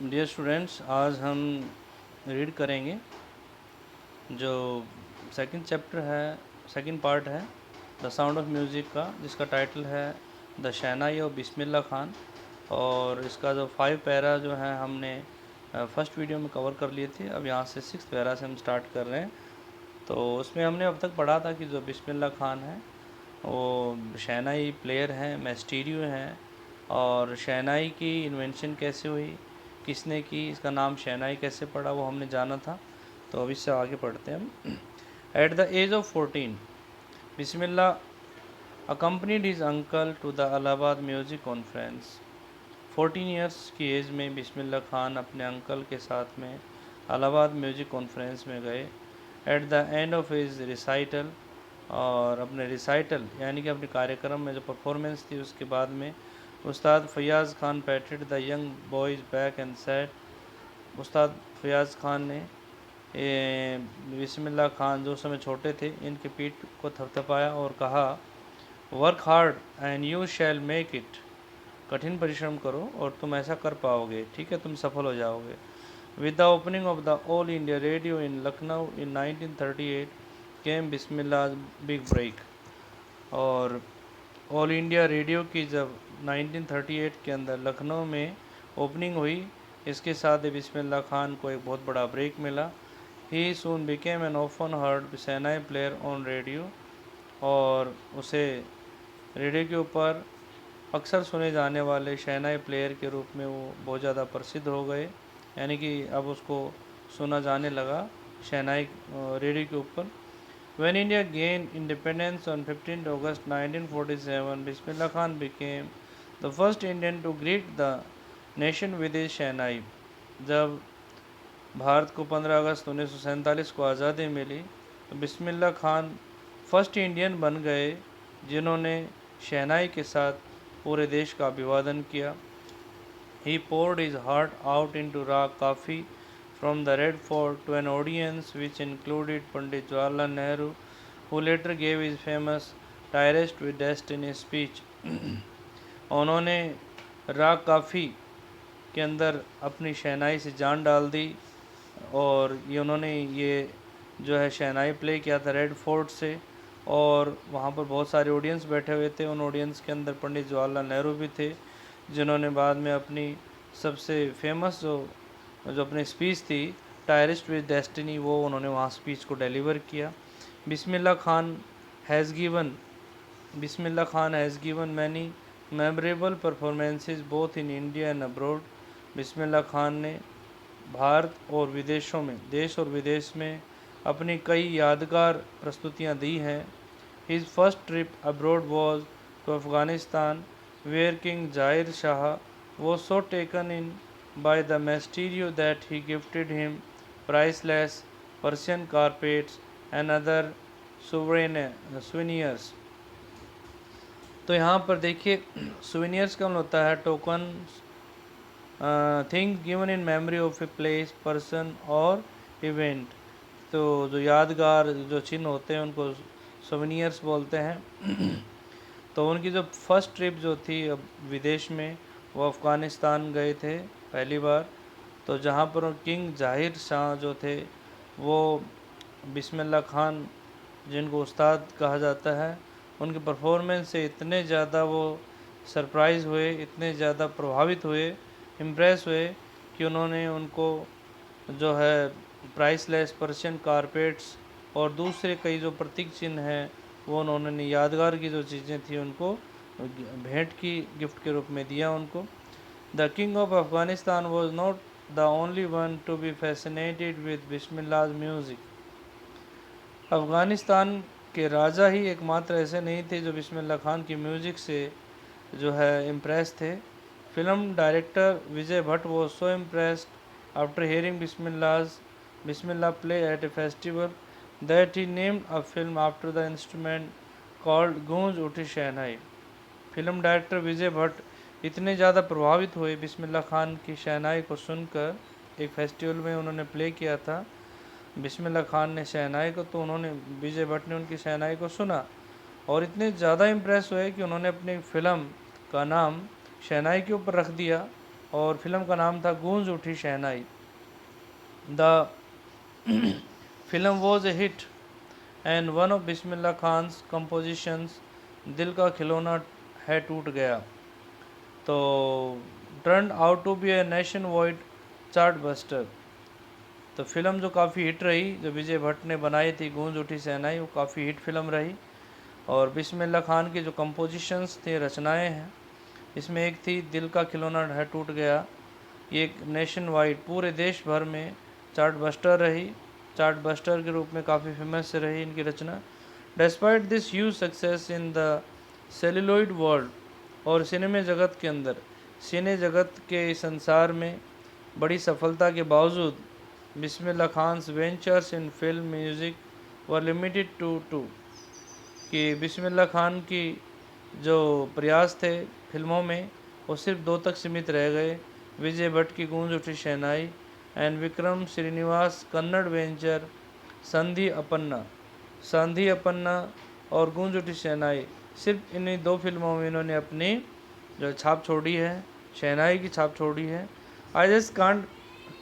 Dear students, आज हम read करेंगे जो सेकंड चैप्टर है, सेकंड पार्ट है द साउंड ऑफ म्यूज़िक का, जिसका टाइटल है the shehnai of Bismillah Khan. और इसका जो 5 पैरा जो है हमने फर्स्ट वीडियो में कवर कर लिए थे। अब यहाँ से 6 पैरा से हम स्टार्ट कर रहे हैं। तो उसमें हमने अब तक पढ़ा था कि जो बिस्मिल्लाह खान है वो शहनाई प्लेयर हैं, मैस्टीरियो हैं। और शहनाई की इन्वेंशन कैसे हुई, किसने की, इसका नाम शहनाई कैसे पड़ा, वो हमने जाना था। तो अब इससे आगे पढ़ते हैं हम। At the age of 14 Bismillah accompanied his uncle to the Allahabad music conference. 14 years की एज में बिस्मिल्लाह खान अपने अंकल के साथ में इलाहाबाद म्यूज़िक कॉन्फ्रेंस में गए। At the end of his recital, और अपने रिसाइटल यानी कि अपने कार्यक्रम में जो परफॉर्मेंस थी उसके बाद में उस्ताद Fayaz Khan पैटेड the young boys back and said. उस्ताद फयाज़ खान ने बिस्मिल्लाह खान जो समय छोटे थे इनके पीठ को थपथपाया और कहा, work hard and you shall make it. कठिन परिश्रम करो और तुम ऐसा कर पाओगे, ठीक है, तुम सफल हो जाओगे। With the opening of the all India radio in Lucknow in 1938 came Bismillah big break. और ऑल इंडिया रेडियो की जब 1938 के अंदर लखनऊ में ओपनिंग हुई, इसके साथ ही बिस्मिल्लाह खान को एक बहुत बड़ा ब्रेक मिला। He soon became an often heard shehnai player on radio, और उसे रेडियो के ऊपर अक्सर सुने जाने वाले शहनाई प्लेयर के रूप में वो बहुत ज़्यादा प्रसिद्ध हो गए। यानी कि अब उसको सुना जाने लगा शहनाई रेडियो के ऊपर। When India gained independence on 15 August 1947, Bismillah Khan became the first Indian to greet the nation with his शहनाई। जब भारत को 15 अगस्त 1947 को आज़ादी मिली तो बिस्मिल्लाह खान फर्स्ट इंडियन बन गए जिन्होंने शहनाई के साथ पूरे देश का अभिवादन किया। He poured his heart out into Raag Kafi from the Red Fort to an audience which included Pandit Jawaharlal Nehru, who later gave his famous Tirest with Destiny speech. उन्होंने राग काफ़ी के अंदर अपनी शहनाई से जान डाल दी, और उन्होंने ये जो है शहनाई प्ले किया था रेड फोर्ट से। और वहाँ पर बहुत सारे ऑडियंस बैठे हुए थे। उन ऑडियंस के अंदर पंडित जवाहरलाल नेहरू भी थे, जिन्होंने बाद में अपनी सबसे फेमस जो जो अपनी स्पीच थी टायरिस्ट विद डेस्टिनी, वो उन्होंने वहाँ स्पीच को डिलीवर किया। Bismillah Khan has given many memorable performances both in India and abroad. Bismillah Khan ने भारत और विदेशों में, देश और विदेश में अपनी कई यादगार प्रस्तुतियां दी हैं। His first trip abroad was to Afghanistan, where king Zahir Shah was so taken in by the mysterio that he gifted him priceless Persian carpets and other souvenirs। तो यहाँ पर देखिए सोवेनियर्स का मतलब होता है token, things given in memory of a place, person और event. तो जो यादगार जो चिन्ह होते हैं उनको सोवेनियर्स बोलते हैं। तो उनकी जो फर्स्ट ट्रिप जो थी अब विदेश में, वो अफ़गानिस्तान गए थे पहली बार। तो जहाँ पर किंग जाहिर शाह जो थे वो बिस्मिल्लाह खान, जिनको उस्ताद कहा जाता है, उनके परफॉर्मेंस से इतने ज़्यादा वो सरप्राइज़ हुए, इतने ज़्यादा प्रभावित हुए, इम्प्रेस हुए कि उन्होंने उनको जो है प्राइसलेस पर्शियन कारपेट्स और दूसरे कई जो प्रतीक चिन्ह हैं वो उन्होंने यादगार की जो चीज़ें थी उनको भेंट की, गिफ्ट के रूप में दिया उनको। The king of Afghanistan was not the only one to be fascinated with Bismillah's music. Afghanistan के राजा ही एकमात्र ऐसे नहीं थे जो बिस्मिल्लाह खान की म्यूज़िक से जो है इम्प्रेस थे। Film director Vijay Bhatt was so impressed after hearing Bismillah play at A festival that he named a film after the instrument called गूंज उठी शहनाई। फिल्म डायरेक्टर विजय भट्ट इतने ज़्यादा प्रभावित हुए बिस्मिल्लाह खान की शहनाई को सुनकर, एक फेस्टिवल में उन्होंने प्ले किया था बिस्मिल्लाह खान ने शहनाई को, तो उन्होंने विजय भट्ट ने उनकी शहनाई को सुना और इतने ज़्यादा इम्प्रेस हुए कि उन्होंने अपनी फ़िल्म का नाम शहनाई के ऊपर रख दिया। और फिल्म का नाम था Goonj Uthi Shehnai. The film was a hit and one of Bismillah Khan's compositions, दिल का खिलौना है टूट गया, तो turn out to be a nationwide chart buster. तो फिल्म जो काफ़ी हिट रही, जो विजय भट्ट ने बनाई थी गूंज उठी शहनाई, वो काफ़ी हिट फिल्म रही। और बिस्मिल्लाह खान की जो कंपोजिशंस थे, रचनाएं हैं, इसमें एक थी दिल का खिलौना है टूट गया। ये एक नेशन वाइड पूरे देश भर में चार्ट बस्टर रही, चार्ट बस्टर के रूप में काफ़ी फेमस रही इनकी रचना। Despite this huge success in the celluloid world, और सिनेमा जगत के अंदर, सिने जगत के संसार में बड़ी सफलता के बावजूद Bismillah Khan's ventures in film music were limited to कि बिस्मिल्लाह खान की जो प्रयास थे फिल्मों में, वो सिर्फ 2 तक सीमित रह गए, विजय भट्ट की गूंज उठी शहनाई एंड विक्रम श्रीनिवास कन्नड़ वेंचर संधि अपन्ना और गूंज उठी शहनाई। सिर्फ इन्हीं 2 फिल्मों में इन्होंने अपनी जो छाप छोड़ी है, शहनाई की छाप छोड़ी है। I just can't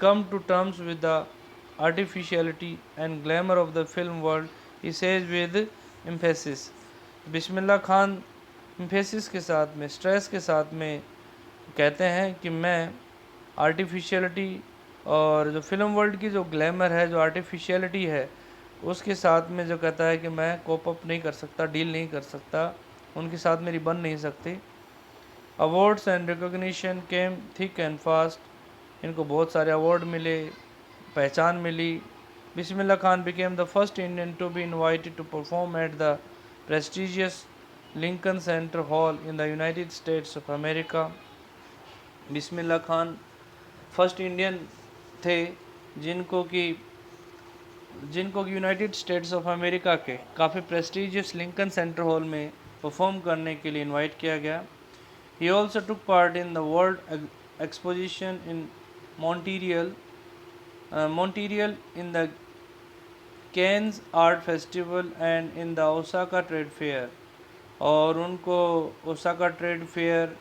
come to terms with the artificiality and glamour of the film world, he says with emphasis. Bismillah Khan emphasis के साथ में, स्ट्रेस के साथ में कहते हैं कि मैं आर्टिफिशियलिटी और जो फिल्म वर्ल्ड की जो ग्लैमर है, जो आर्टिफिशियलिटी है, उसके साथ में जो कहता है कि मैं कोप अप नहीं कर सकता, डील नहीं कर सकता, उनके साथ मेरी बन नहीं सकती। Awards and recognition came thick and fast, इनको बहुत सारे अवार्ड मिले, पहचान मिली। Bismillah Khan became the first Indian to be invited to perform at the prestigious Lincoln Center Hall in the United States of America। Bismillah Khan first Indian थे जिनको कि United states of America के काफ़ी प्रेस्टिजियस लिंकन सेंटर हॉल में perform करने के लिए invite किया गया। He also took part in the world exposition in Montreal in the Cannes Art Festival and in the Osaka Trade Fair, और उनको ओसाका ट्रेड फेयर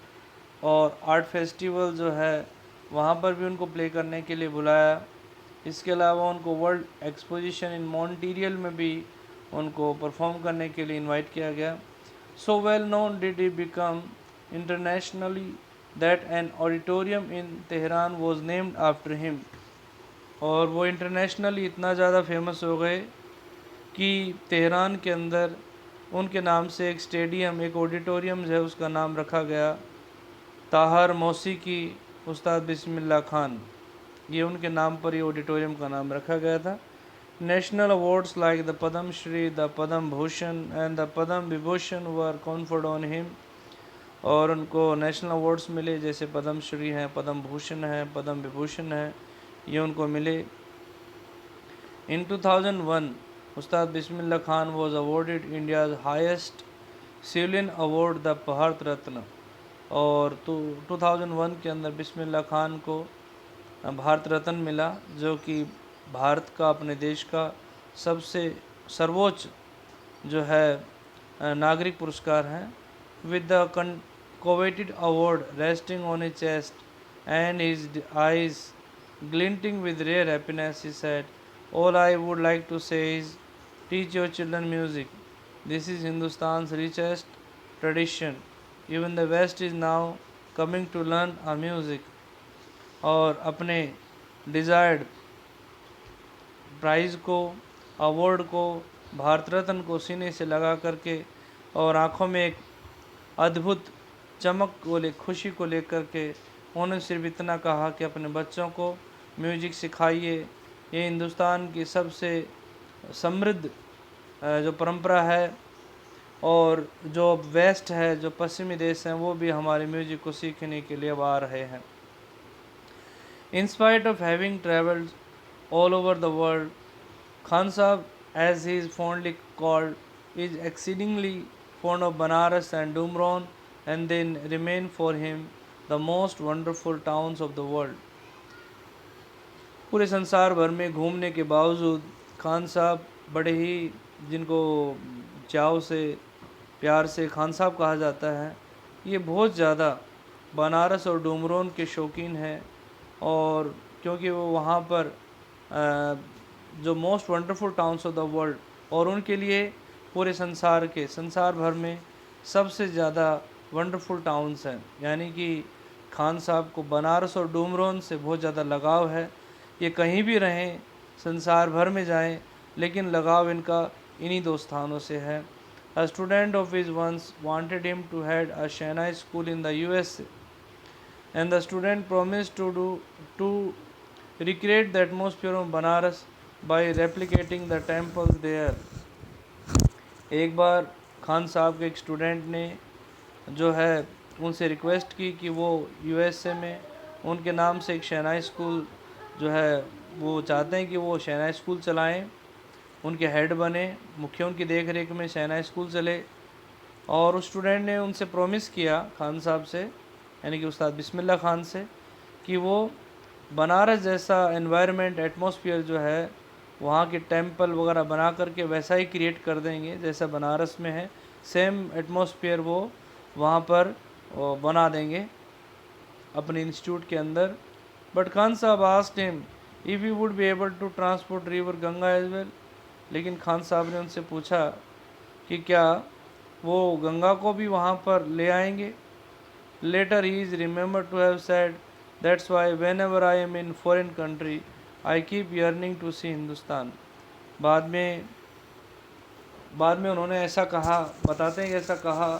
और आर्ट फेस्टिवल जो है वहाँ पर भी उनको प्ले करने के लिए बुलाया। इसके अलावा उनको वर्ल्ड एक्सपोजिशन इन मॉन्ट्रियल में भी उनको परफॉर्म करने के लिए इनवाइट किया गया। So well known did he become internationally that an auditorium in Tehran was named after him, और वो इंटरनेशनली इतना ज़्यादा फेमस हो गए कि तेहरान के अंदर उनके नाम से एक स्टेडियम, एक ऑडिटोरियम है, उसका नाम रखा गया ताहर मौसीकी उस्ताद बिस्मिल्लाह खान, ये उनके नाम पर ये ऑडिटोरियम का नाम रखा गया था। National awards like the Padma Shri, the Padma Bhushan and the Padma Vibhushan were conferred on him, और उनको नेशनल अवार्ड्स मिले, जैसे पद्म श्री हैं, पद्म भूषण हैं, पद्म विभूषण हैं, ये उनको मिले। In 2001 Ustad Bismillah Khan was awarded India's highest civilian award the Bharat Ratna, और 2001 के अंदर बिस्मिल्लाह खान को भारत रत्न मिला, जो कि भारत का, अपने देश का सबसे सर्वोच्च जो है नागरिक पुरस्कार है। With the coveted award resting on his chest and his eyes glinting with rare happiness, he said, all I would like to say is teach your children music. This is Hindustan's richest tradition. Even the West is now coming to learn our music। और अपने desired price को, award को, भारत रत्न को सीने से लगा करके और आँखों में एक अद्भुत चमक को खुशी को लेकर के उन्होंने सिर्फ इतना कहा कि अपने बच्चों को म्यूजिक सिखाइए। ये हिंदुस्तान की सबसे समृद्ध जो परंपरा है, और जो वेस्ट है, जो पश्चिमी देश हैं, वो भी हमारे म्यूजिक को सीखने के लिए अब आ रहे हैं। In spite of having travelled all over the world, Khan साहब, as he is fondly called, is exceedingly fond of Banaras and Dumron, and they remain for him the most wonderful towns of the world। पूरे संसार भर में घूमने के बावजूद खान साहब बड़े ही, जिनको चाव से, प्यार से खान साहब कहा जाता है, ये बहुत ज़्यादा बनारस और डुमरोन के शौकीन हैं, और क्योंकि वो वहाँ पर जो most wonderful towns of the world, और उनके लिए पूरे संसार भर में सबसे ज़्यादा वंडरफुल टाउन्स हैं। यानी कि खान साहब को बनारस और डुमरोन से बहुत ज़्यादा लगाव है। ये कहीं भी रहें, संसार भर में जाएं, लेकिन लगाव इनका इन्हीं दो स्थानों से है। A student of his once wanted him to head a Shehnai school in the USA, and the student promised to recreate the atmosphere of Banaras by replicating the temples there. एक बार खान साहब के एक स्टूडेंट ने जो है उनसे request की कि वो यूएसए में उनके नाम से एक शहनाई स्कूल जो है वो चाहते हैं कि वो शहनाई स्कूल चलाएं, उनके हेड बने, मुख्य उनकी देख रेख में शहनाई स्कूल चले। और उस स्टूडेंट ने उनसे प्रॉमिस किया खान साहब से, यानी कि उस्ताद बिस्मिल्लाह खान से, कि वो बनारस जैसा एनवायरनमेंट एटमॉस्फेयर जो है वहाँ के टेंपल वगैरह बना करके वैसा ही क्रिएट कर देंगे जैसा बनारस में है, सेम एटमॉस्फेयर वो वहाँ पर बना देंगे अपने इंस्टीट्यूट के अंदर। But Khan sahab asked him if you would be able to transport river Ganga as well. लेकिन खान साहब ने उनसे पूछा कि क्या वो गंगा को भी वहाँ पर ले आएंगे। Later he is remember to have said that's why whenever I am in foreign country I keep yearning to see Hindustan. बाद में उन्होंने ऐसा कहा, बताते हैं कि ऐसा कहा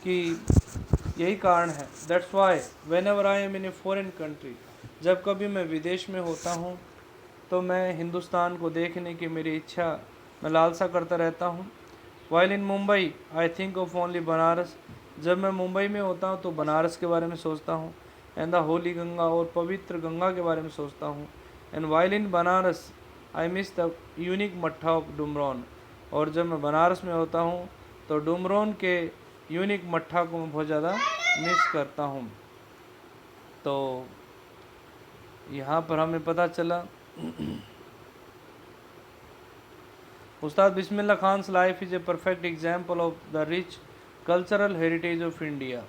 कि यही कारण है, that's why whenever I am in a foreign country, जब कभी मैं विदेश में होता हूँ तो मैं हिंदुस्तान को देखने की मेरी इच्छा, मैं लालसा करता रहता हूँ। While in Mumbai I think of only Banaras, जब मैं मुंबई में होता हूँ तो बनारस के बारे में सोचता हूँ, एंड द होली गंगा, और पवित्र गंगा के बारे में सोचता हूँ। And while in Banaras I miss the unique मट्ठा ऑफ डुमरोन, और जब मैं बनारस में होता हूँ तो डुमरोन के यूनिक मट्ठा को मैं बहुत ज़्यादा मिस करता हूँ। तो यहाँ पर हमें पता चला उस्ताद बिस्मिल्लाह Khan's life is a perfect example of the rich cultural heritage of India,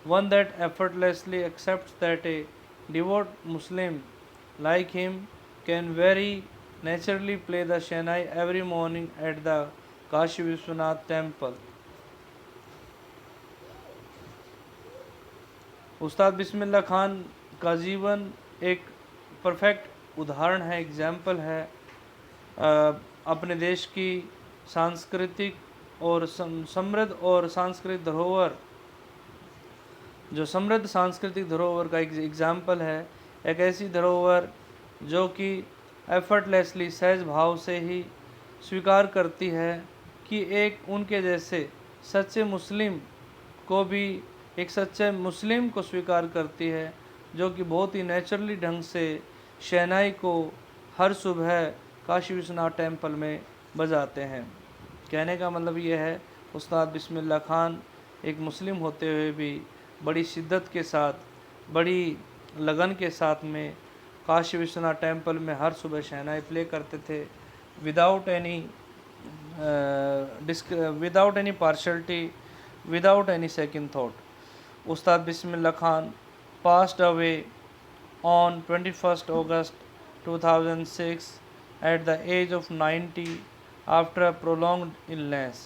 one that effortlessly accepts that a devout Muslim like him can very naturally play the Shehnai every morning at the Kashi Vishwanath temple. उस्ताद बिस्मिल्लाह खान का जीवन एक perfect उदाहरण है, example है अपने देश की सांस्कृतिक और समृद्ध और सांस्कृतिक धरोहर, जो समृद्ध सांस्कृतिक धरोहर का एक एग्जाम्पल है। एक ऐसी धरोहर जो कि एफर्टलेसली, सहज भाव से ही स्वीकार करती है कि एक उनके जैसे सच्चे मुस्लिम को भी, एक सच्चे मुस्लिम को स्वीकार करती है जो कि बहुत ही नेचुरली ढंग से शहनाई को हर सुबह काशी विश्वनाथ टेम्पल में बजाते हैं। कहने का मतलब ये है उस्ताद बिस्मिल्लाह खान एक मुस्लिम होते हुए भी बड़ी शिद्दत के साथ, बड़ी लगन के साथ में काशी विश्वनाथ टेम्पल में हर सुबह शहनाई प्ले करते थे, without any partiality, without any second thought. Ustad Bismillah Khan passed away on 21st August 2006 at the age of 90 after a prolonged illness.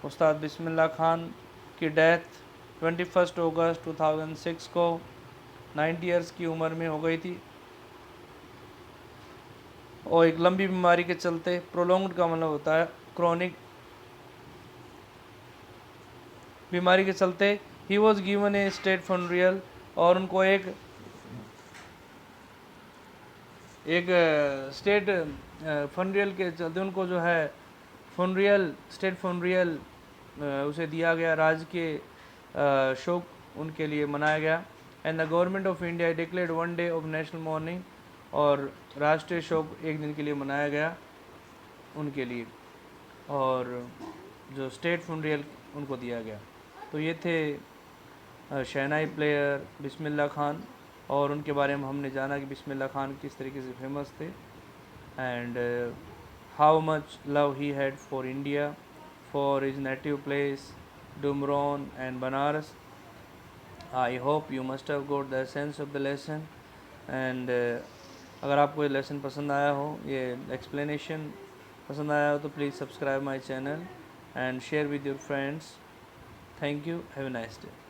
उस्ताद बिस्मिल्लाह खान की डेथ 21 अगस्त 2006 को 90 ईयर्स की उम्र में हो गई थी, और एक लंबी बीमारी के चलते, प्रोलॉन्ग्ड का मतलब होता है क्रॉनिक बीमारी के चलते, he was given a state funeral, और उनको एक स्टेट फनरियल के चलते उनको जो है स्टेट फनरियल उसे दिया गया, राज्य के शोक उनके लिए मनाया गया। And the government of India declared one day of national morning, और राष्ट्रीय शोक एक दिन के लिए मनाया गया उनके लिए, और जो स्टेट फनरियल उनको दिया गया। तो ये थे शहनाई प्लेयर बिस्मिल्लाह खान, और उनके बारे में हमने जाना कि बिस्मिल्लाह खान किस तरीके से फेमस थे, and how much love he had for India, for his native place Dumraon and Banaras. I hope you must have got the essence of the lesson. And अगर आपको ये लेसन पसंद आया हो, ये एक्सप्लेनेशन पसंद आया हो, तो please subscribe my channel and share with your friends. Thank you. Have a nice day.